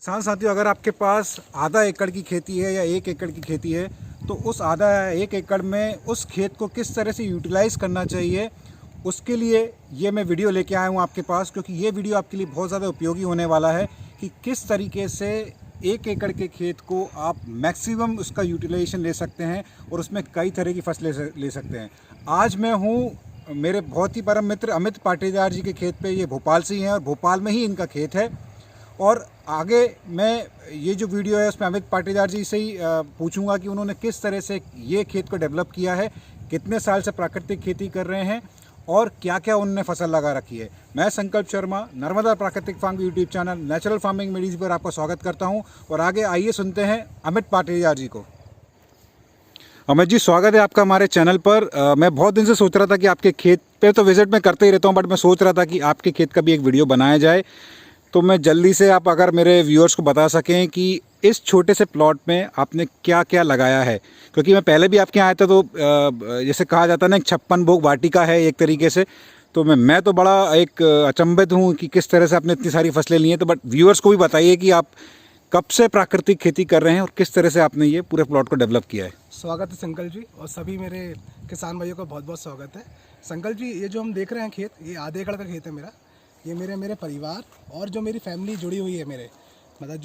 किसान साथियों, अगर आपके पास आधा एकड़ की खेती है या 1 एकड़ की खेती है तो उस आधा 1 एकड़ में उस खेत को किस तरह से यूटिलाइज़ करना चाहिए, उसके लिए ये मैं वीडियो लेके आया हूँ आपके पास। क्योंकि ये वीडियो आपके लिए बहुत ज़्यादा उपयोगी होने वाला है कि किस तरीके से 1 एकड़ के खेत को आप मैक्सिमम उसका यूटिलाइजेशन ले सकते हैं और उसमें कई तरह की फसलें ले सकते हैं। आज मैं हूँ मेरे बहुत ही परम मित्र अमित पाटीदार जी के खेत पे। ये भोपाल से ही हैं और भोपाल में ही इनका खेत है। और आगे मैं ये जो वीडियो है उसमें अमित पाटीदार जी से ही पूछूंगा कि उन्होंने किस तरह से ये खेत को डेवलप किया है, कितने साल से प्राकृतिक खेती कर रहे हैं और क्या क्या उन्होंने फसल लगा रखी है। मैं संकल्प शर्मा नर्मदा प्राकृतिक farm YouTube channel natural farming medias पर आपका स्वागत करता हूं। और आगे आइए सुनते हैं अमित पाटीदार जी को। अमित जी, स्वागत है आपका हमारे चैनल पर। मैं बहुत दिन से सोच रहा था कि आपके खेत पे तो विजिट मैं करते ही रहता हूँ, बट मैं सोच रहा था कि आपके खेत का भी एक वीडियो बनाया जाए। तो मैं जल्दी से आप अगर मेरे व्यूअर्स को बता सकें कि इस छोटे से प्लॉट में आपने क्या क्या लगाया है। क्योंकि मैं पहले भी आपके यहाँ आया था तो जैसे कहा जाता है ना, एक 56 भोग वाटिका है एक तरीके से। तो मैं तो बड़ा एक अचंभित हूँ कि किस तरह से आपने इतनी सारी फसलें ली हैं। तो बट व्यूअर्स को भी बताइए कि आप कब से प्राकृतिक खेती कर रहे हैं और किस तरह से आपने ये पूरे प्लॉट को डेवलप किया है। स्वागत है संकल्प जी, और सभी मेरे किसान भाइयों का बहुत बहुत स्वागत है। संकल्प जी, ये जो हम देख रहे हैं खेत, ये आधे एकड़ का खेत है मेरा। ये मेरे परिवार और जो मेरी फैमिली जुड़ी हुई है, मेरे मतलब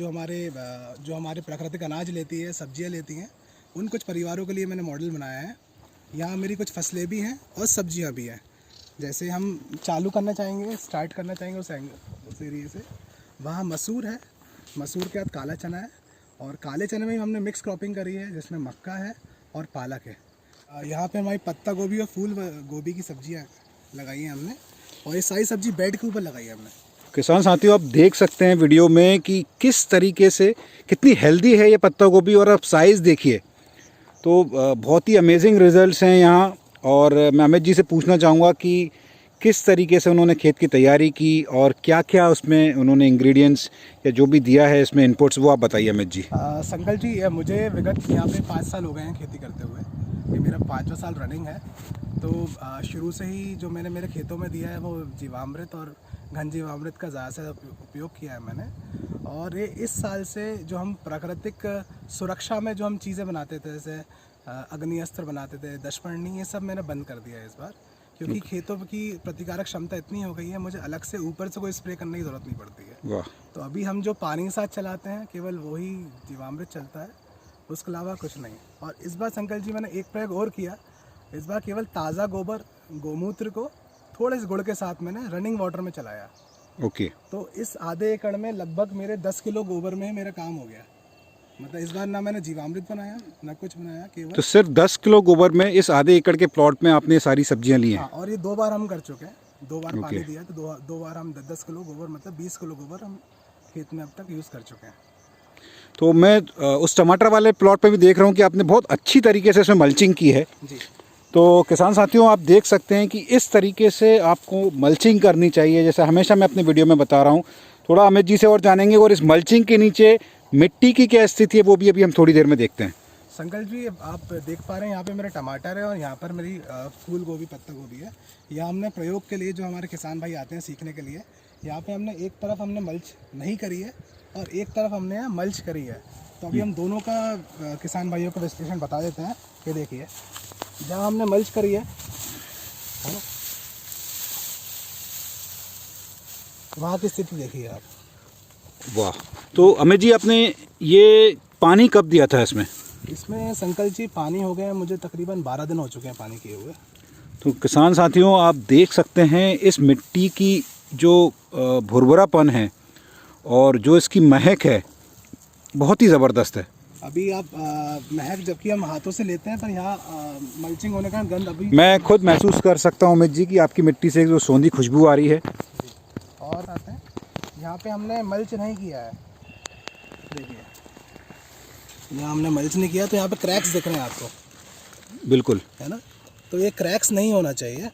जो हमारे प्राकृतिक अनाज लेती है, सब्जियां लेती हैं, उन कुछ परिवारों के लिए मैंने मॉडल बनाया है। यहाँ मेरी कुछ फसलें भी हैं और सब्जियां भी हैं। जैसे हम चालू करना चाहेंगे, स्टार्ट करना चाहेंगे उस एरिए से, वहाँ मसूर है, मसूर के बाद काला चना है, और काले चने में ही हमने मिक्स क्रॉपिंग करी है जिसमें मक्का है और पालक है। यहाँ पे हमारी पत्ता गोभी और फूल गोभी की सब्जियाँ लगाई हैं हमने, और ये सारी सब्जी बेड के ऊपर लगाई है हमने। किसान साथियों, आप देख सकते हैं वीडियो में कि किस तरीके से कितनी हेल्दी है ये पत्ता गोभी, और आप साइज़ देखिए तो बहुत ही अमेजिंग रिजल्ट्स हैं यहाँ। और मैं अमित जी से पूछना चाहूँगा कि किस तरीके से उन्होंने खेत की तैयारी की और क्या क्या उसमें उन्होंने इंग्रेडिएंट्स या जो भी दिया है इसमें इनपुट्स, वो आप बताइए अमित जी। संकल्प जी, मुझे विगत यहाँ पे 5 साल हो गए हैं खेती करते हुए। ये मेरा 5वां साल रनिंग है। तो शुरू से ही जो मैंने मेरे खेतों में दिया है वो जीवामृत और घन जीवामृत का ज़्यादा से उपयोग किया है मैंने। और ये इस साल से जो हम प्राकृतिक सुरक्षा में जो हम चीज़ें बनाते थे, जैसे अग्नि अस्त्र बनाते थे, दशपर्णी, ये सब मैंने बंद कर दिया है इस बार। क्योंकि खेतों की प्रतिकारक क्षमता इतनी हो गई है, मुझे अलग से ऊपर से कोई स्प्रे करने की ज़रूरत नहीं पड़ती है। वाह। तो अभी हम जो पानी के साथ चलाते हैं, केवल वही जीवामृत चलता है, उसके अलावा कुछ नहीं। और इस बार संकल्प जी मैंने एक प्रयोग और किया। इस बार केवल ताज़ा गोबर, गोमूत्र को थोड़े से गुड़ के साथ मैंने रनिंग वाटर में चलाया। ओके। तो इस आधे एकड़ में लगभग मेरे 10 किलो गोबर में मेरा काम हो गया। मतलब इस बार ना मैंने जीवामृत बनाया ना कुछ बनाया, केवल तो सिर्फ 10 किलो गोबर में इस आधे एकड़ के प्लॉट में आपने सारी सब्जियां ली हैं। हाँ, और ये 2 बार हम कर चुके हैं। 2 बार पानी दिया, तो दो बार हम 10 किलो गोबर, मतलब 20 किलो गोबर हम खेत में अब तक यूज़ कर चुके हैं। तो मैं उस टमाटर वाले प्लॉट पे भी देख रहा हूँ कि आपने बहुत अच्छी तरीके से इसमें मल्चिंग की है जी। तो किसान साथियों, आप देख सकते हैं कि इस तरीके से आपको मल्चिंग करनी चाहिए, जैसे हमेशा मैं अपने वीडियो में बता रहा हूँ। थोड़ा अमित जी से और जानेंगे, और इस मल्चिंग के नीचे मिट्टी की क्या स्थिति है वो भी अभी हम थोड़ी देर में देखते हैं। संकल्प जी, आप देख पा रहे हैं यहाँ पे मेरे टमाटर है और यहाँ पर मेरी फूल गोभी, पत्ता गोभी है। यहाँ हमने प्रयोग के लिए, जो हमारे किसान भाई आते हैं सीखने के लिए, यहाँ पे हमने एक तरफ हमने मल्च नहीं करी है और एक तरफ हमने यहाँ मल्च करी है। तो अभी हम दोनों का किसान भाइयों को विश्लेषण बता देते हैं। ये देखिए, जहाँ हमने मल्च करी है ना, वहाँ की स्थिति देखिए आप। वाह। तो अमित जी, आपने ये पानी कब दिया था इसमें? इसमें संकल्प जी पानी हो गए मुझे तकरीबन 12 दिन हो चुके हैं पानी किए हुए। तो किसान साथियों, आप देख सकते हैं इस मिट्टी की जो भुरभुरापन है और जो इसकी महक है, बहुत ही ज़बरदस्त है। अभी आप महक जबकि हम हाथों से लेते हैं, पर यहाँ मल्चिंग होने का गंध अभी मैं खुद महसूस कर सकता हूँ अमित जी कि आपकी मिट्टी से जो सौंधी खुशबू आ रही है। और आते हैं, यहाँ पे हमने मल्च नहीं किया है। देखिए, यहाँ हमने मल्च नहीं किया, तो यहाँ पे क्रैक्स दिख रहे हैं आपको, बिल्कुल, है ना। तो ये क्रैक्स नहीं होना चाहिए।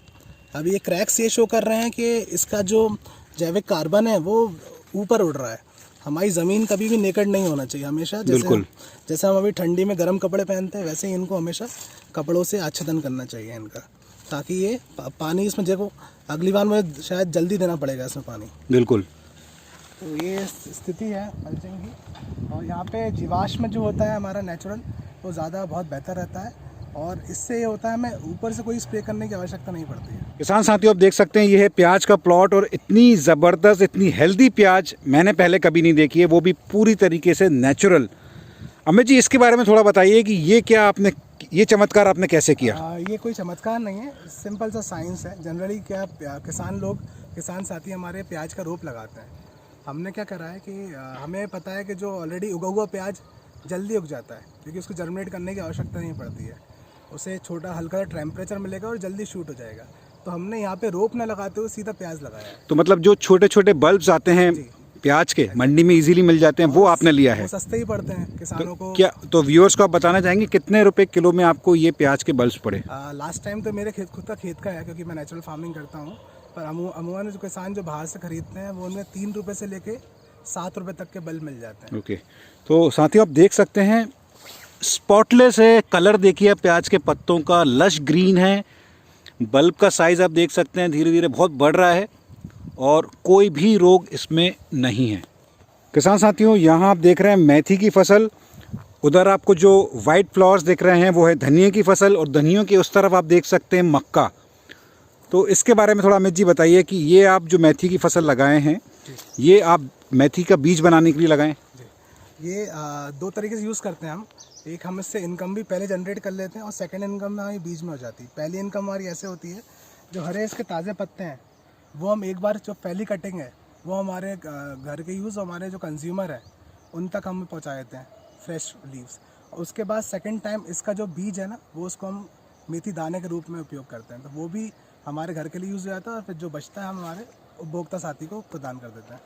अभी ये क्रैक्स ये शो कर रहे हैं कि इसका जो जैविक कार्बन है वो ऊपर उड़ रहा है। हमारी ज़मीन कभी भी नेकेड नहीं होना चाहिए, हमेशा जैसे हम अभी ठंडी में गर्म कपड़े पहनते हैं, वैसे ही इनको हमेशा कपड़ों से आच्छादन करना चाहिए इनका, ताकि ये पानी इसमें, देखो अगली बार मुझे शायद जल्दी देना पड़ेगा इसमें पानी। बिल्कुल। तो ये स्थिति है मल्चिंग की। और यहाँ पे जीवाश्म जो होता है हमारा नेचुरल, वो ज़्यादा बहुत बेहतर रहता है, और इससे ये होता है हमें ऊपर से कोई स्प्रे करने की आवश्यकता नहीं पड़ती है। किसान साथियों, आप देख सकते हैं ये है प्याज का प्लॉट, और इतनी ज़बरदस्त, इतनी हेल्दी प्याज मैंने पहले कभी नहीं देखी है, वो भी पूरी तरीके से नेचुरल। अमित जी, इसके बारे में थोड़ा बताइए कि ये क्या आपने, ये चमत्कार आपने कैसे किया? ये कोई चमत्कार नहीं है, सिंपल सा साइंस है। जनरली क्या किसान साथी हमारे प्याज का रोप लगाते हैं। हमने क्या करा है कि हमें पता है कि जो ऑलरेडी उगा हुआ प्याज जल्दी उग जाता है, क्योंकि उसको जर्मिनेट करने की आवश्यकता नहीं पड़ती है। उसे छोटा हल्का टेम्परेचर मिलेगा और जल्दी शूट हो जाएगा। तो हमने यहाँ पे रोप न लगाते हुए सीधा प्याज लगाया है। तो मतलब जो छोटे छोटे बल्ब्स आते हैं प्याज के, मंडी में इजीली मिल जाते हैं, वो आपने लिया है? वो सस्ते ही पड़ते हैं किसानों को। क्या तो व्यूअर्स को आप बताना चाहेंगे कितने रुपए किलो में आपको ये प्याज के बल्ब्स पड़े? लास्ट टाइम तो मेरे खुद का खेत का है, क्योंकि मैं नेचुरल फार्मिंग करता हूँ। पर अमूमन जो किसान जो बाहर से खरीदते हैं, वो उनमें 3 रुपये से लेके 7 रुपये तक के बल्ब मिल जाते हैं। ओके, तो साथियों आप देख सकते हैं स्पॉटलेस है, कलर देखिए प्याज के पत्तों का, लश ग्रीन है। बल्ब का साइज़ आप देख सकते हैं धीरे धीरे बहुत बढ़ रहा है, और कोई भी रोग इसमें नहीं है। किसान साथियों, यहाँ आप देख रहे हैं मेथी की फसल, उधर आपको जो वाइट फ्लावर्स दिख रहे हैं वो है धनिए की फसल, और धनियों के उस तरफ आप देख सकते हैं मक्का। तो इसके बारे में थोड़ा अमित जी बताइए कि ये आप जो मेथी की फसल लगाए हैं, ये आप मेथी का बीज बनाने के लिए लगाएं? ये 2 तरीके से यूज़ करते हैं हम। एक, हम इससे इनकम भी पहले जनरेट कर लेते हैं, और सेकंड इनकम हमारी बीज में हो जाती है। पहली इनकम हमारी ऐसे होती है, जो हरे इसके ताज़े पत्ते हैं वो हम एक बार, जो पहली कटिंग है वो हमारे घर के यूज़, हमारे जो कंज्यूमर है उन तक हम पहुँचा देते हैं, फ्रेश लीव्स। और उसके बाद सेकेंड टाइम इसका जो बीज है ना, वो उसको हम मेथी दाने के रूप में उपयोग करते हैं। तो वो भी हमारे घर के लिए यूज़ हो जाता है, और फिर जो बचता है हम हमारे उपभोक्ता साथी को प्रदान कर देते हैं।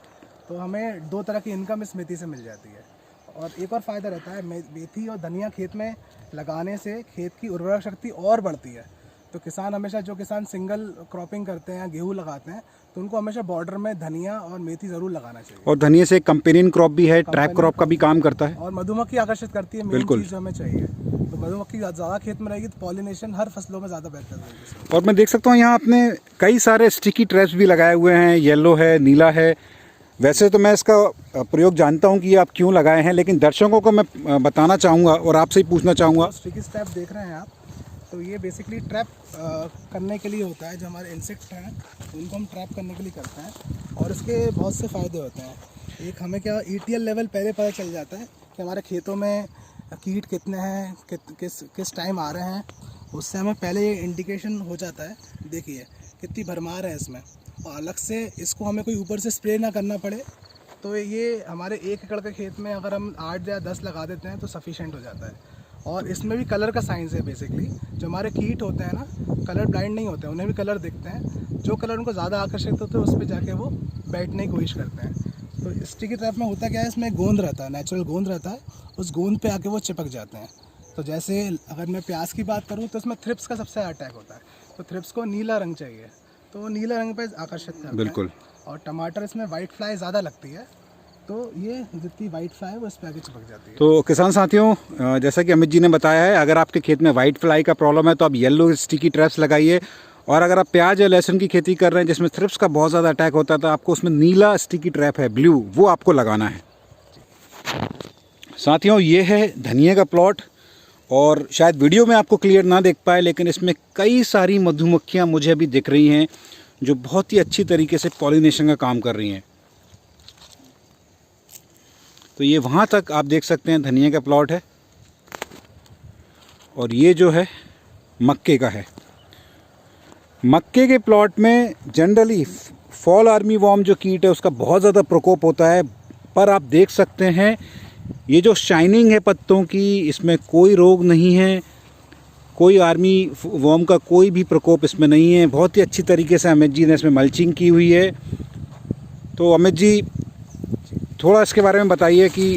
तो हमें 2 तरह की इनकम इस मेथी से मिल जाती है। और एक और फ़ायदा रहता है, मेथी और धनिया खेत में लगाने से खेत की उर्वरक शक्ति और बढ़ती है। तो किसान हमेशा, जो किसान सिंगल क्रॉपिंग करते हैं या गेहूँ लगाते हैं, तो उनको हमेशा बॉर्डर में धनिया और मेथी ज़रूर लगाना चाहिए। और धनिया से कंपेनियन क्रॉप भी है, ट्रैप क्रॉप का भी काम करता है, और मधुमक्खी आकर्षित करती है, मेन चीज़ जो हमें चाहिए। तो मधुमक्खी ज़्यादा खेत में रहेगी तो पॉलिनेशन हर फसलों में ज़्यादा बेहतर रहेगी। और मैं देख सकता हूँ यहाँ आपने कई सारे स्टिकी ट्रैप्स भी लगाए हुए हैं, येलो है, नीला है। वैसे तो मैं इसका प्रयोग जानता हूँ कि ये आप क्यों लगाए हैं, लेकिन दर्शकों को मैं बताना चाहूँगा और आपसे ही पूछना चाहूँगा। स्टिकी ट्रैप देख रहे हैं आप, तो ये बेसिकली ट्रैप करने के लिए होता है। जो हमारे इंसेक्ट हैं उनको हम ट्रैप करने के लिए करते हैं, और इसके बहुत से फ़ायदे होते हैं। एक, हमें क्या ETL लेवल पहले पता चल जाता है कि हमारे खेतों में कीट कितने हैं, किस टाइम आ रहे हैं। उससे हमें पहले ये इंडिकेशन हो जाता है, देखिए कितनी भरमार है इसमें। और अलग से इसको हमें कोई ऊपर से स्प्रे ना करना पड़े। तो ये हमारे 1 एकड़ के खेत में अगर हम 8 या 10 लगा देते हैं तो सफिशेंट हो जाता है। और इसमें भी कलर का साइंस है बेसिकली। जो हमारे कीट होते हैं ना, कलर ब्लाइंड नहीं होते हैं, उन्हें भी कलर दिखते हैं। जो कलर उनको ज़्यादा आकर्षित होते हैं उस पर जाके वो बैठने की कोशिश करते हैं। तो स्टिकी ट्रैप में होता क्या है, इसमें गोंद रहता है, नेचुरल गोंद रहता है, उस गोंद पे आके वो चिपक जाते हैं। तो जैसे अगर मैं प्याज की बात करूँ तो इसमें थ्रिप्स का सबसे अटैक होता है। तो थ्रिप्स को नीला रंग चाहिए, तो वो नीला रंग पे आकर्षित करता है। बिल्कुल। और टमाटर इसमें वाइट फ्लाई ज़्यादा लगती है, तो ये जितनी वाइट फ्लाई है वो इस पे आगे चिपक जाती है। तो किसान साथियों, जैसा कि अमित जी ने बताया है, अगर आपके खेत में वाइट फ्लाई का प्रॉब्लम है तो आप येलो स्टिकी ट्रैप्स लगाइए। और अगर आप प्याज या लहसुन की खेती कर रहे हैं जिसमें थ्रिप्स का बहुत ज़्यादा अटैक होता है, तो आपको उसमें नीला स्टिकी ट्रैप है, ब्लू, वो आपको लगाना है। साथियों, ये है धनिया का प्लॉट, और शायद वीडियो में आपको क्लियर ना देख पाए, लेकिन इसमें कई सारी मधुमक्खियाँ मुझे अभी दिख रही हैं जो बहुत ही अच्छी तरीके से पॉलिनेशन का काम कर रही हैं। तो ये वहाँ तक आप देख सकते हैं धनिया का प्लॉट है, और ये जो है मक्के का है। मक्के के प्लॉट में जनरली फॉल आर्मी वॉर्म जो कीट है उसका बहुत ज़्यादा प्रकोप होता है, पर आप देख सकते हैं ये जो शाइनिंग है पत्तों की, इसमें कोई रोग नहीं है, कोई आर्मी वॉर्म का कोई भी प्रकोप इसमें नहीं है। बहुत ही अच्छी तरीके से अमित जी ने इसमें मल्चिंग की हुई है। तो अमित जी, थोड़ा इसके बारे में बताइए कि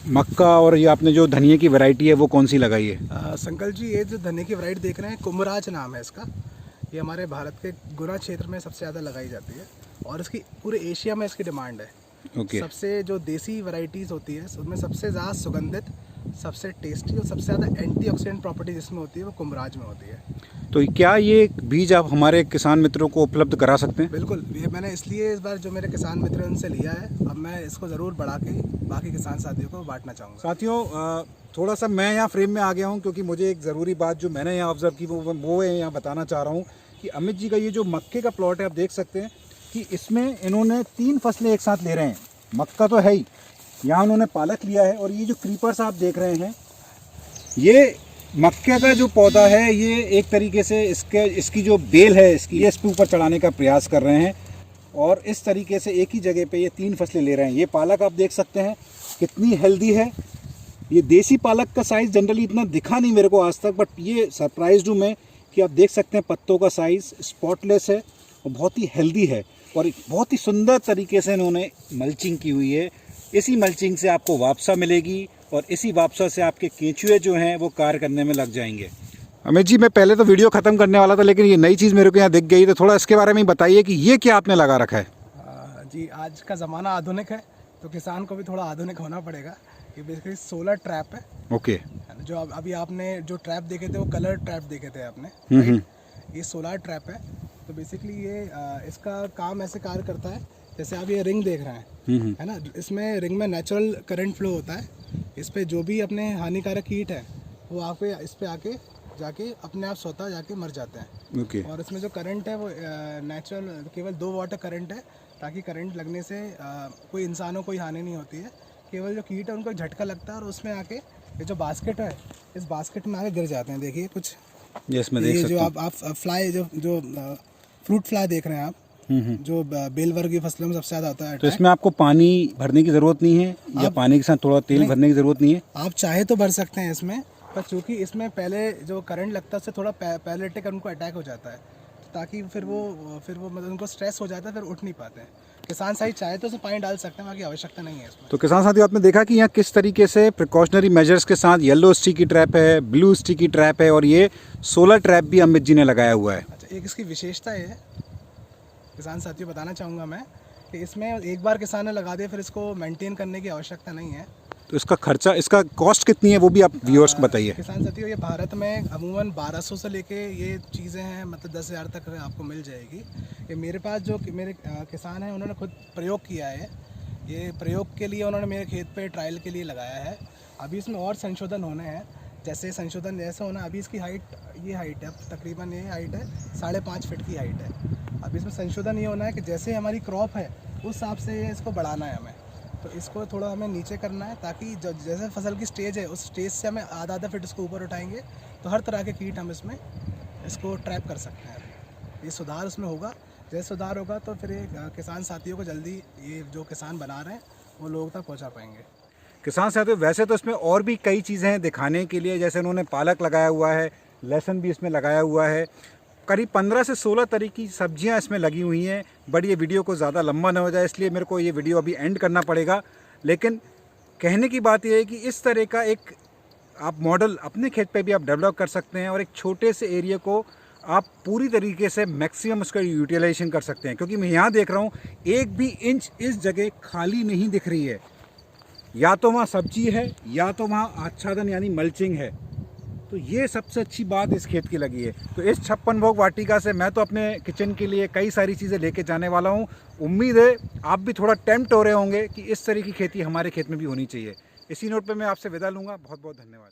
मक्का और ये आपने जो धनिया की वैरायटी है वो कौन सी लगाई है? संकल जी, ये जो धनिया की वैरायटी देख रहे हैं, कुमराज नाम है इसका। ये हमारे भारत के गुना क्षेत्र में सबसे ज़्यादा लगाई जाती है, और इसकी पूरे एशिया में इसकी डिमांड है। ओके। सबसे जो देसी वैरायटीज़ होती है उनमें सबसे ज़्यादा सुगंधित, सबसे टेस्टी और सबसे ज़्यादा एंटीऑक्सीडेंट प्रॉपर्टी जिसमें होती है वो कुमराज में होती है। तो क्या ये बीज आप हमारे किसान मित्रों को उपलब्ध करा सकते हैं? बिल्कुल, ये मैंने इसलिए इस बार जो मेरे किसान मित्र हैं उनसे लिया है। अब मैं इसको ज़रूर बढ़ा के बाकी किसान साथियों को बांटना चाहूँगा। साथियों, थोड़ा सा मैं यहाँ फ्रेम में आ गया हूँ क्योंकि मुझे एक ज़रूरी बात जो मैंने यहाँ ऑब्ज़र्व की वो यहाँ बताना चाह रहा हूँ कि अमित जी का ये जो मक्के का प्लॉट है, आप देख सकते हैं कि इसमें इन्होंने 3 फसलें एक साथ ले रहे हैं। मक्का तो है ही, यहाँ उन्होंने पालक लिया है और ये जो क्रीपर्स आप देख रहे हैं, ये मक्के का जो पौधा है, ये एक तरीके से इसकी जो बेल है ये इसके ऊपर चढ़ाने का प्रयास कर रहे हैं और इस तरीके से एक ही जगह पे ये 3 फसलें ले रहे हैं। ये पालक आप देख सकते हैं कितनी हेल्दी है। ये देसी पालक का साइज़ जनरली इतना दिखा नहीं मेरे को आज तक, बट ये सरप्राइज्ड हूँ मैं कि आप देख सकते हैं पत्तों का साइज़ स्पॉटलेस है और बहुत ही हेल्दी है और बहुत ही सुंदर तरीके से इन्होंने मल्चिंग की हुई है। इसी मल्चिंग से आपको वापसा मिलेगी और इसी वापसा से आपके केंचुए जो हैं वो कार्य करने में लग जाएंगे। अमित जी, मैं पहले तो वीडियो ख़त्म करने वाला था, लेकिन ये नई चीज़ मेरे को यहाँ दिख गई, तो थोड़ा इसके बारे में बताइए कि ये क्या आपने लगा रखा है? जी, आज का ज़माना आधुनिक है तो किसान को भी थोड़ा आधुनिक होना पड़ेगा। ये बेसिकली सोलर ट्रैप है। ओके। जो अभी आपने जो ट्रैप देखे थे वो कलर ट्रैप देखे थे आपने, ये सोलर ट्रैप है। तो बेसिकली ये इसका काम ऐसे कार्य करता है जैसे आप ये रिंग देख रहे हैं, है ना, इसमें रिंग में नेचुरल करंट फ्लो होता है। इस पे जो भी अपने हानिकारक कीट है वो आपके इस पे आके जाके अपने आप स्वतः जाके मर जाते हैं। ओके। और इसमें जो करंट है वो नेचुरल केवल 2 वाट करंट है, ताकि करंट लगने से कोई इंसानों को कोई हानि नहीं होती है। केवल जो कीट है उनको एक झटका लगता है और उसमें आके ये जो बास्केट है, इस बास्केट में आके गिर जाते हैं। देखिए कुछ ये जो आप फ्लाई जो फ्रूट फ्लाई देख रहे हैं आप, जो बेल वर्गीय फसलों में सबसे ज़्यादा आता है। तो इसमें आपको पानी भरने की ज़रूरत नहीं है या पानी के साथ थोड़ा तेल भरने की ज़रूरत नहीं है? आप चाहे तो भर सकते हैं इसमें, पर चूँकि इसमें पहले जो करंट लगता है उससे थोड़ा पैरालिटिक उनको अटैक हो जाता है, ताकि फिर वो मतलब उनको स्ट्रेस हो जाता है, फिर उठ नहीं पाते हैं। किसान साथी चाहे तो उसमें पानी डाल सकते हैं, बाकी आवश्यकता नहीं है इसमें। तो किसान साथियों, आपने देखा कि यहाँ किस तरीके से प्रिकॉशनरी मेजर्स के साथ येलो स्टिकी ट्रैप है, ब्लू स्टिकी ट्रैप है और ये सोलर ट्रैप भी अमित जी ने लगाया हुआ है। अच्छा, एक इसकी विशेषता है किसान साथियों बताना चाहूँगा मैं कि इसमें एक बार किसान ने लगा दिया फिर इसको मेंटेन करने की आवश्यकता नहीं है। तो इसका खर्चा, इसका कॉस्ट कितनी है वो भी आप व्यूअर्स को बताइए। किसान साथियों, ये भारत में अमूमन 1200 से लेके ये चीज़ें हैं, मतलब 10,000 तक आपको मिल जाएगी। ये मेरे पास जो मेरे किसान हैं उन्होंने खुद प्रयोग किया है। ये प्रयोग के लिए उन्होंने मेरे खेत पे ट्रायल के लिए लगाया है। अभी इसमें और संशोधन होने हैं। जैसे संशोधन जैसा होना, अभी इसकी हाइट, ये हाइट है तकरीबन, ये हाइट है 5.5 फीट की हाइट है। अभी इसमें संशोधन ये होना है कि जैसे हमारी क्रॉप है उस हिसाब से इसको बढ़ाना है हमें। तो इसको थोड़ा हमें नीचे करना है, ताकि जैसे फसल की स्टेज है उस स्टेज से हमें आधा फीट इसको ऊपर उठाएंगे तो हर तरह के कीट हम इसमें इसको ट्रैप कर सकते हैं। ये सुधार उसमें होगा। जैसे सुधार होगा तो फिर ये किसान साथियों को जल्दी ये जो किसान बना रहे हैं वो लोगों तक पहुँचा पाएंगे। किसान साथियों, वैसे तो इसमें और भी कई चीज़ें हैं दिखाने के लिए, जैसे उन्होंने पालक लगाया हुआ है, लहसुन भी इसमें लगाया हुआ है, करीब 15 से 16 तरह की सब्जियां इसमें लगी हुई हैं। बट ये वीडियो को ज़्यादा लंबा ना हो जाए इसलिए मेरे को ये वीडियो अभी एंड करना पड़ेगा। लेकिन कहने की बात ये है कि इस तरह का एक आप मॉडल अपने खेत पे भी आप डेवलप कर सकते हैं और एक छोटे से एरिया को आप पूरी तरीके से मैक्सिमम उसका यूटिलाइजेशन कर सकते हैं। क्योंकि मैं यहाँ देख रहा हूँ एक भी इंच इस जगह खाली नहीं दिख रही है, या तो वहाँ सब्जी है या तो वहाँ आच्छादन यानी मल्चिंग है। तो ये सबसे अच्छी बात इस खेत की लगी है। तो इस 56 भोग वाटिका से मैं तो अपने किचन के लिए कई सारी चीज़ें लेके जाने वाला हूँ। उम्मीद है आप भी थोड़ा टेम्प्ट हो रहे होंगे कि इस तरह की खेती हमारे खेत में भी होनी चाहिए। इसी नोट पे मैं आपसे विदा लूँगा। बहुत बहुत धन्यवाद।